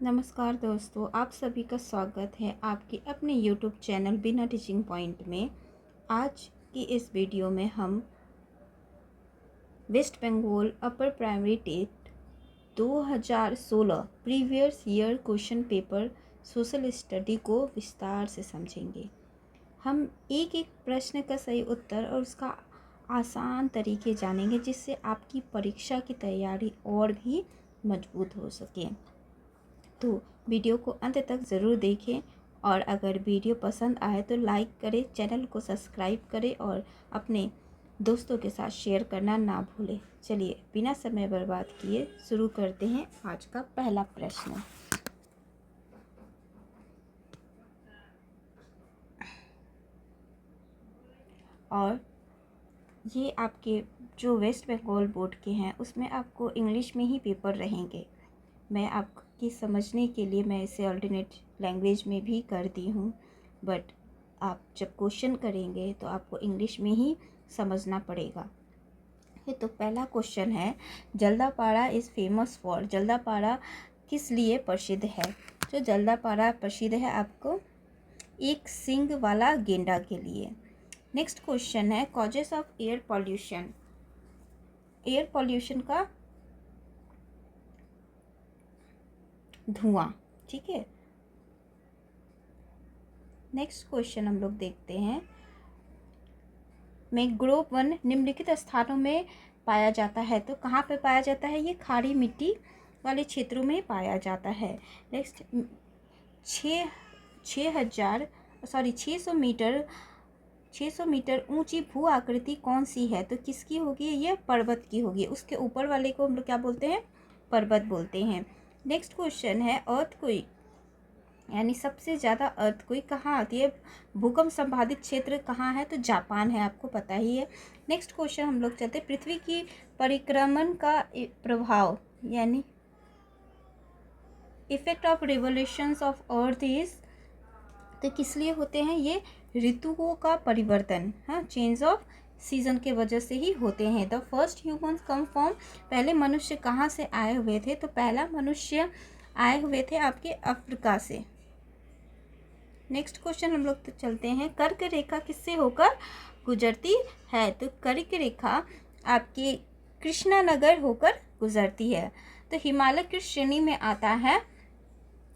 नमस्कार दोस्तों, आप सभी का स्वागत है आपके अपने YouTube चैनल बिना टीचिंग पॉइंट में। आज की इस वीडियो में हम West Bengal upper primary TET 2016 previous year question paper social study को विस्तार से समझेंगे। हम एक एक प्रश्न का सही उत्तर और उसका आसान तरीके जानेंगे, जिससे आपकी परीक्षा की तैयारी और भी मजबूत हो सके। तो वीडियो को अंत तक ज़रूर देखें और अगर वीडियो पसंद आए तो लाइक करें, चैनल को सब्सक्राइब करें और अपने दोस्तों के साथ शेयर करना ना भूलें। चलिए बिना समय बर्बाद किए शुरू करते हैं आज का पहला प्रश्न। और ये आपके जो वेस्ट बंगाल बोर्ड के हैं उसमें आपको इंग्लिश में ही पेपर रहेंगे। मैं आपकी समझने के लिए मैं इसे अल्टरनेट लैंग्वेज में भी कर दी हूँ, बट आप जब क्वेश्चन करेंगे तो आपको इंग्लिश में ही समझना पड़ेगा। ये तो पहला क्वेश्चन है, Jaldapara is famous for. Jaldapara किस लिए प्रसिद्ध है? तो जल्दापाड़ा प्रसिद्ध है आपको एक सींग वाला गेंडा के लिए। नेक्स्ट क्वेश्चन है, causes of air pollution. Air pollution का धुआं, ठीक है। नेक्स्ट क्वेश्चन हम लोग देखते हैं, मैंग्रोव वन निम्नलिखित स्थानों में पाया जाता है। तो कहाँ पे पाया जाता है? ये खाड़ी मिट्टी वाले क्षेत्रों में पाया जाता है। नेक्स्ट, 600 मीटर ऊंची भू आकृति कौन सी है? तो किसकी होगी? ये पर्वत की होगी। उसके ऊपर वाले को हम लोग क्या बोलते हैं? पर्वत बोलते हैं। नेक्स्ट क्वेश्चन है, अर्थक्वेक यानी सबसे ज़्यादा अर्थक्वेक कहाँ आती है? भूकंप संभावित क्षेत्र कहाँ है? तो जापान है, आपको पता ही है। नेक्स्ट क्वेश्चन हम लोग चलते, पृथ्वी की परिक्रमण का प्रभाव यानी effect of revolutions of earth is, तो किस लिए होते हैं? ये ऋतुओं का परिवर्तन, हाँ, चेंज ऑफ सीजन के वजह से ही होते हैं। The first humans come from, पहले मनुष्य कहाँ से आए हुए थे? तो पहला मनुष्य आए हुए थे आपके अफ्रीका से। नेक्स्ट क्वेश्चन हम लोग तो चलते हैं, कर्क रेखा किससे होकर गुजरती है? तो कर्क रेखा आपके कृष्णानगर होकर गुजरती है। तो हिमालय किस श्रेणी में आता है?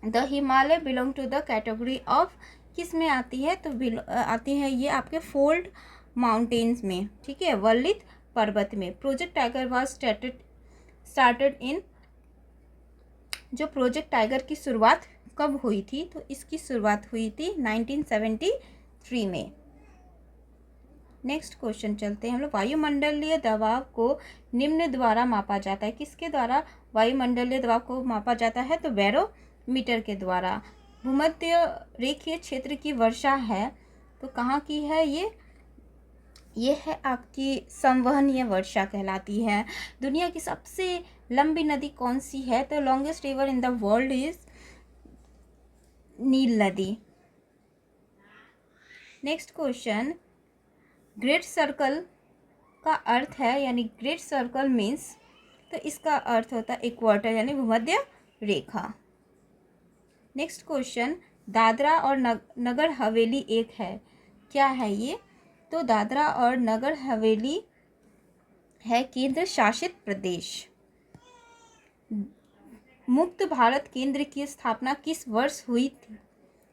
The Himalaya belong to the category of, किस में आती है? तो आती है ये आपके फोल्ड माउंटेन्स में, ठीक है, वल्लित पर्वत में। Project tiger was started in, जो प्रोजेक्ट टाइगर की शुरुआत कब हुई थी? तो इसकी शुरुआत हुई थी 1973 में। नेक्स्ट क्वेश्चन चलते हैं हम लोग, वायुमंडलीय दबाव को निम्न द्वारा मापा जाता है। किसके द्वारा वायुमंडलीय दबाव को मापा जाता है? तो बैरोमीटर के द्वारा। भूमध्य रेखीय क्षेत्र की वर्षा है, तो कहाँ की है ये है आपकी संवहनीय वर्षा कहलाती है। दुनिया की सबसे लंबी नदी कौन सी है? तो longest river in the world is Nile नदी। नेक्स्ट क्वेश्चन, ग्रेट सर्कल का अर्थ है, यानी ग्रेट सर्कल मीन्स, तो इसका अर्थ होता है इक्वेटर यानी भूमध्य रेखा। नेक्स्ट क्वेश्चन, दादरा और नगर हवेली एक है, क्या है ये? तो दादरा और नगर हवेली है केंद्र शासित प्रदेश। मुक्त भारत केंद्र की स्थापना किस वर्ष हुई थी?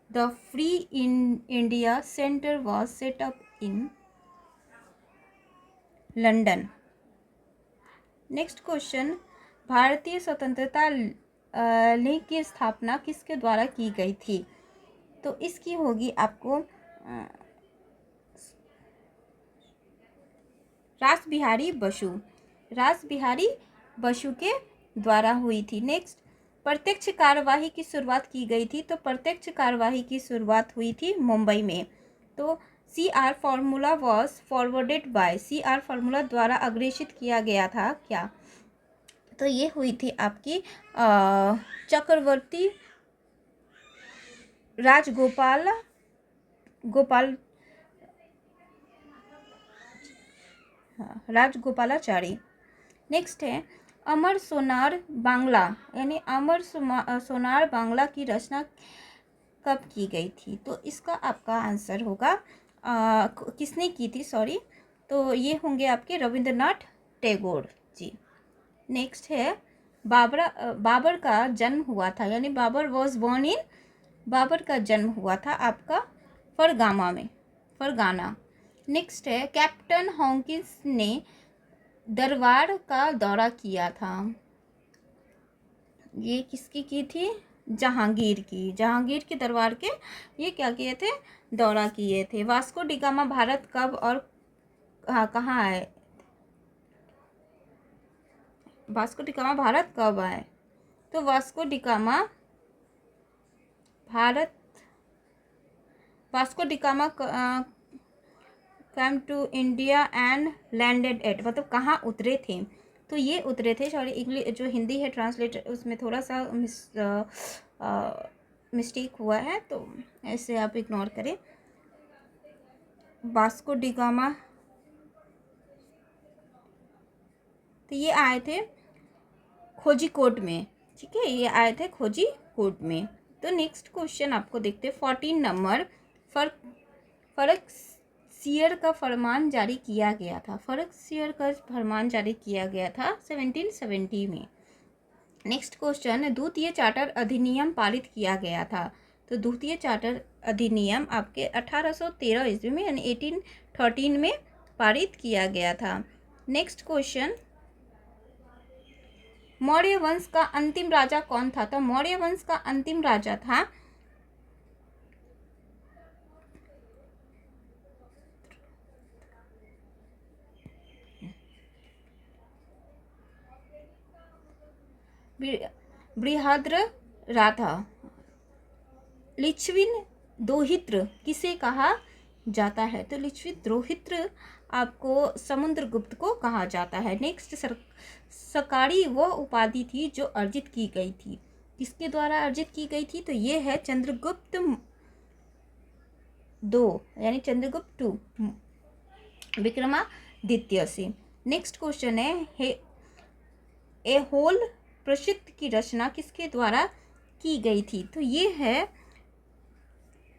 The free India centre was set up in London. Next question, भारतीय स्वतंत्रता लेख की स्थापना किसके द्वारा की गई थी? तो इसकी होगी आपको रासबिहारी बसु के द्वारा हुई थी। नेक्स्ट, प्रत्यक्ष कार्यवाही की शुरुआत की गई थी। तो प्रत्यक्ष कार्यवाही की शुरुआत हुई थी मुंबई में। तो CR formula was forwarded by, CR formula द्वारा अग्रेषित किया गया था क्या? तो ये हुई थी आपकी चक्रवर्ती राजगोपालाचारी। नेक्स्ट है, अमर सोनार बांग्ला यानी सोनार बांग्ला की रचना कब की गई थी? तो इसका आपका आंसर होगा किसने की थी, सॉरी, तो ये होंगे आपके रविंद्रनाथ टैगोर जी। नेक्स्ट है बाबर का जन्म हुआ था, यानी Babur was born in, Babur का जन्म हुआ था आपका फरगाना। नेक्स्ट है कैप्टन हॉकिंस ने दरबार का दौरा किया था, ये किसकी की थी? जहांगीर के दरबार के ये क्या किए थे? दौरा किए थे। वास्को डिगामा भारत कब और कहाँ आए? वास्को डिगामा भारत कब आए? तो Vasco da Gama come to India and landed at, मतलब कहाँ उतरे थे? तो ये उतरे थे, सॉरी इंग्लिश जो हिंदी है ट्रांसलेट उसमें थोड़ा सा मिस्टेक हुआ है, तो ऐसे आप इग्नोर करें। वास्को डिगामा तो ये आए थे खोजीकोट में, ठीक है, ये आए थे खोजीकोट में। तो नेक्स्ट क्वेश्चन आपको देखते हैं 14 नंबर। फर्रुखसियर का फरमान जारी किया गया था, फर्रुखसियर का फरमान जारी किया गया था 1770 में। नेक्स्ट क्वेश्चन द्वितीय चार्टर अधिनियम पारित किया गया था, तो द्वितीय चार्टर अधिनियम आपके 1813 ईस्वी में यानी 1813 में पारित किया गया था। नेक्स्ट क्वेश्चन मौर्य वंश का अंतिम राजा कौन था? तो मौर्य वंश का अंतिम राजा था बृहद्र राठा। लिच्छविन दोहित्र किसे कहा जाता है? तो लिच्छविन दोहित्र आपको समुद्रगुप्त को कहा जाता है। नेक्स्ट सकारी वह उपाधि थी जो अर्जित की गई थी, किसके द्वारा अर्जित की गई थी? तो ये है चंद्रगुप्त यानी चंद्रगुप्त विक्रमादित्य से। नेक्स्ट क्वेश्चन है ऐहोल प्रसिद्ध की रचना किसके द्वारा की गई थी? तो ये है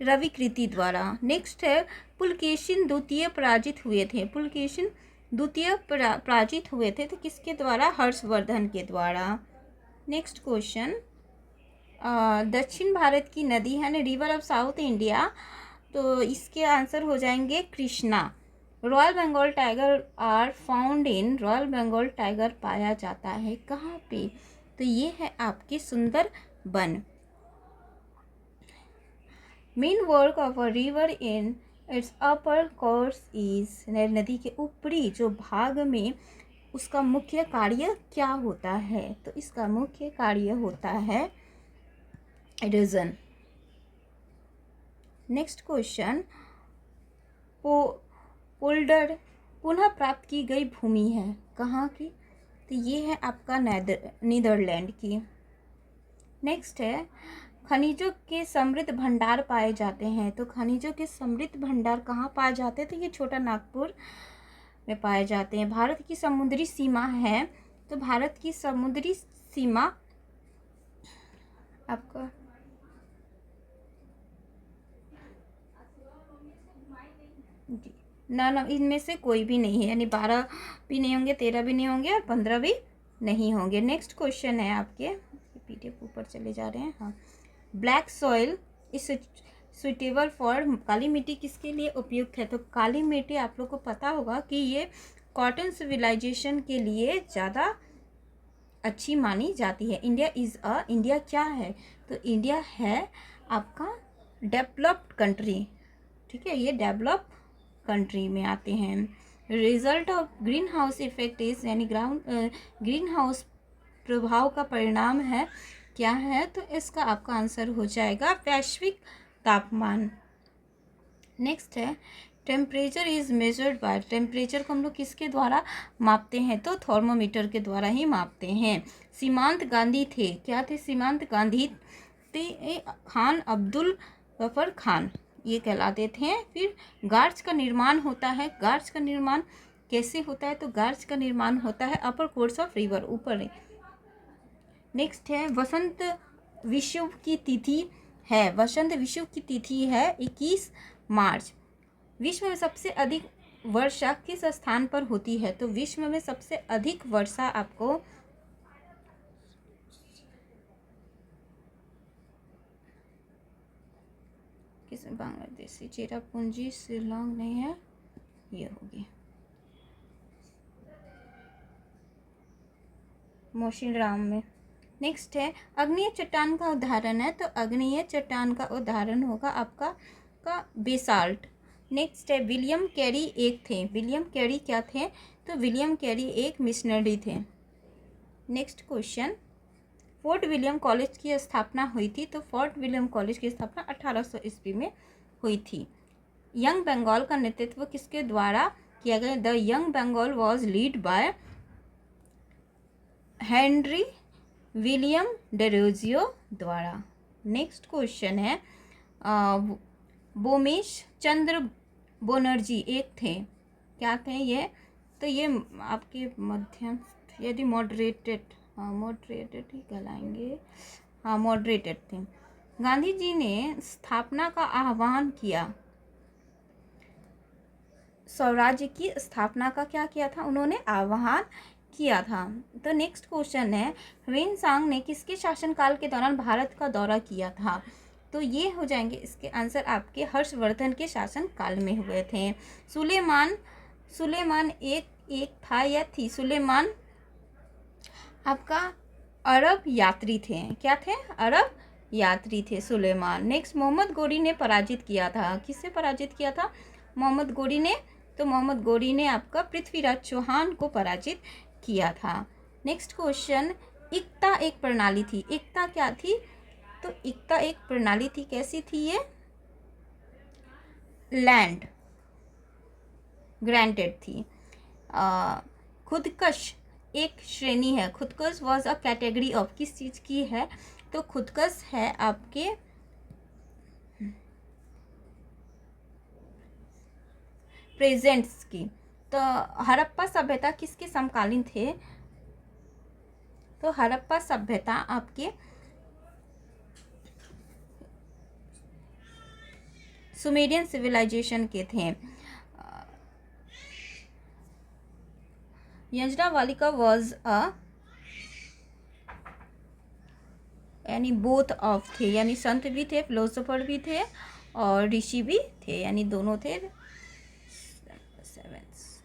रविकृति द्वारा। नेक्स्ट है पुलकेशिन द्वितीय पराजित हुए थे, पुलकेशिन द्वितीय पराजित हुए थे तो किसके द्वारा? हर्षवर्धन के द्वारा। नेक्स्ट क्वेश्चन दक्षिण भारत की नदी है ना, रिवर ऑफ साउथ इंडिया, तो इसके आंसर हो जाएंगे Krishna. Royal Bengal tiger are found in, royal Bengal tiger पाया जाता है कहाँ पे? तो ये है आपके Sundarban. Main work of a river in its upper course is, नदी के ऊपरी जो भाग में उसका मुख्य कार्य क्या होता है? तो इसका मुख्य कार्य होता है इरोजन। नेक्स्ट क्वेश्चन पोल्डर पुनः प्राप्त की गई भूमि है कहाँ की? तो ये है आपका नीदरलैंड की। नेक्स्ट है खनिजों के समृद्ध भंडार पाए जाते हैं, तो खनिजों के समृद्ध भंडार कहाँ पाए जाते हैं? तो ये छोटा नागपुर में पाए जाते हैं। भारत की समुद्री सीमा है, तो भारत की समुद्री सीमा आपका ना इनमें से कोई भी नहीं है, यानी 12 भी नहीं होंगे, 13 भी नहीं होंगे और 15 भी नहीं होंगे। नेक्स्ट क्वेश्चन है आपके, पीडीएफ ऊपर चले जा रहे हैं, हाँ, black soil is suitable for, काली मिट्टी किसके लिए उपयुक्त है? तो काली मिट्टी आप लोग को पता होगा कि ये कॉटन सिविलाइजेशन के लिए ज़्यादा अच्छी मानी जाती है। इंडिया क्या है? तो इंडिया है आपका डेवलप्ड कंट्री, ठीक है, ये डेवलप कंट्री में आते हैं। Result of green house effect is, यानी ग्रीन हाउस प्रभाव का परिणाम है क्या है? तो इसका आपका आंसर हो जाएगा वैश्विक तापमान। नेक्स्ट है temperature is measured by, temperature को हम लोग किसके द्वारा मापते हैं? तो थर्मोमीटर के द्वारा ही मापते हैं। सीमांत गांधी थे, क्या थे? सीमांत गांधी थे खान अब्दुल गफर खान, ये कहलाते थे। फिर गार्ड्स का निर्माण होता है, गार्ड्स का निर्माण कैसे होता है, तो गार्ज का निर्माण होता है अपर कोर्स ऑफ रिवर, ऊपर। नेक्स्ट है वसंत विषुव की तिथि है, वसंत विषुव की तिथि है 21 मार्च। विश्व में सबसे अधिक वर्षा किस स्थान पर होती है, तो विश्व में सबसे अधिक वर्षा आपको किस, बांग्लादेशी चेरापूंजी, शिलोंग नहीं है, ये होगी मोशिनराम में। नेक्स्ट है अग्नीय चट्टान का उदाहरण है, तो अग्नीय चट्टान का उदाहरण होगा आपका का बेसाल्ट। नेक्स्ट है विलियम कैरी एक थे, विलियम कैरी क्या थे, तो विलियम कैरी एक मिशनरी थे। Next question, fort William college की स्थापना हुई थी, तो फोर्ट विलियम कॉलेज की स्थापना 1800 ईस्वी में हुई थी। यंग बंगाल का नेतृत्व किसके द्वारा किया गया, the Young Bengal was lead by Henry William Derozio द्वारा। नेक्स्ट क्वेश्चन है बोमेश चंद्र बनर्जी एक थे, क्या थे ये, तो ये आपके मध्यम यदि मॉडरेटेड, हाँ मॉडरेटेड ही कहलाएंगे, हाँ मॉडरेटेड थे। गांधी जी ने स्थापना का आह्वान किया, स्वराज्य की स्थापना का क्या किया था, उन्होंने आह्वान किया था। तो नेक्स्ट क्वेश्चन है ह्वेनसांग ने किसके शासनकाल के दौरान भारत का दौरा किया था, तो ये हो जाएंगे इसके आंसर आपके हर्षवर्धन के शासनकाल में हुए थे। सुलेमान एक था या थी, सुलेमान आपका अरब यात्री थे, क्या थे, अरब यात्री थे सुलेमान। नेक्स्ट मोहम्मद गोरी ने पराजित किया था, किससे पराजित किया था, मोहम्मद गोरी ने, तो मोहम्मद गोरी ने आपका पृथ्वीराज चौहान को पराजित किया था। नेक्स्ट क्वेश्चन, इक्ता एक प्रणाली थी, इक्ता क्या थी, तो इक्ता एक प्रणाली थी, कैसी थी ये, लैंड ग्रांटेड थी। खुदकश एक श्रेणी है, खुदकश वॉज अ कैटेगरी ऑफ, किस चीज़ की है, तो खुदकश है आपके प्रेजेंट्स की। तो हड़प्पा सभ्यता किसके समकालीन थे, तो हड़प्पा सभ्यता आपके सुमेरियन सिविलाइजेशन के थे। यज्ञवालिका वॉज अ, यानी बोथ ऑफ थे, यानी संत भी थे, फिलोसोफर भी थे और ऋषि भी थे, यानी दोनों थे।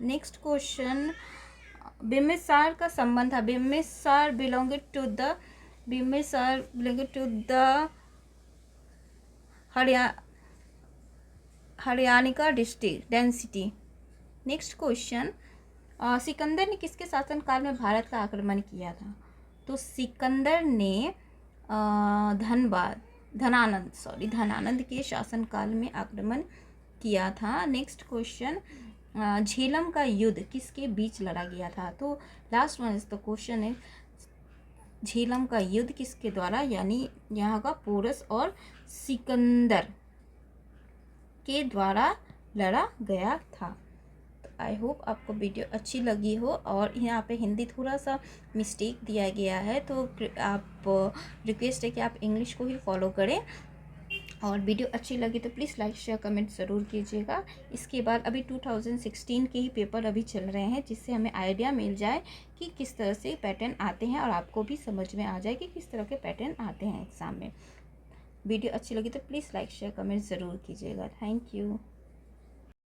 नेक्स्ट क्वेश्चन, बिम्बिसार का संबंध है, Bimbisara belonged to the Haryanka district density. Next question, Sikandar ने किसके शासनकाल में भारत का आक्रमण किया था, तो सिकंदर ने धनानंद के शासनकाल में आक्रमण किया था। नेक्स्ट क्वेश्चन, झेलम का युद्ध किसके बीच लड़ा गया था, तो last one is the question है झेलम का युद्ध किसके द्वारा, यानी यहाँ का पोरस और सिकंदर के द्वारा लड़ा गया था। तो आई होप आपको वीडियो अच्छी लगी हो, और यहाँ पे हिंदी थोड़ा सा मिस्टेक दिया गया है, तो आप रिक्वेस्ट है कि आप इंग्लिश को ही फॉलो करें, और वीडियो अच्छी लगी तो प्लीज़ लाइक शेयर कमेंट ज़रूर कीजिएगा। इसके बाद अभी 2016 के ही पेपर अभी चल रहे हैं, जिससे हमें आइडिया मिल जाए कि किस तरह से पैटर्न आते हैं, और आपको भी समझ में आ जाए कि किस तरह के पैटर्न आते हैं एग्ज़ाम में। वीडियो अच्छी लगी तो प्लीज़ लाइक शेयर कमेंट ज़रूर कीजिएगा। Thank you.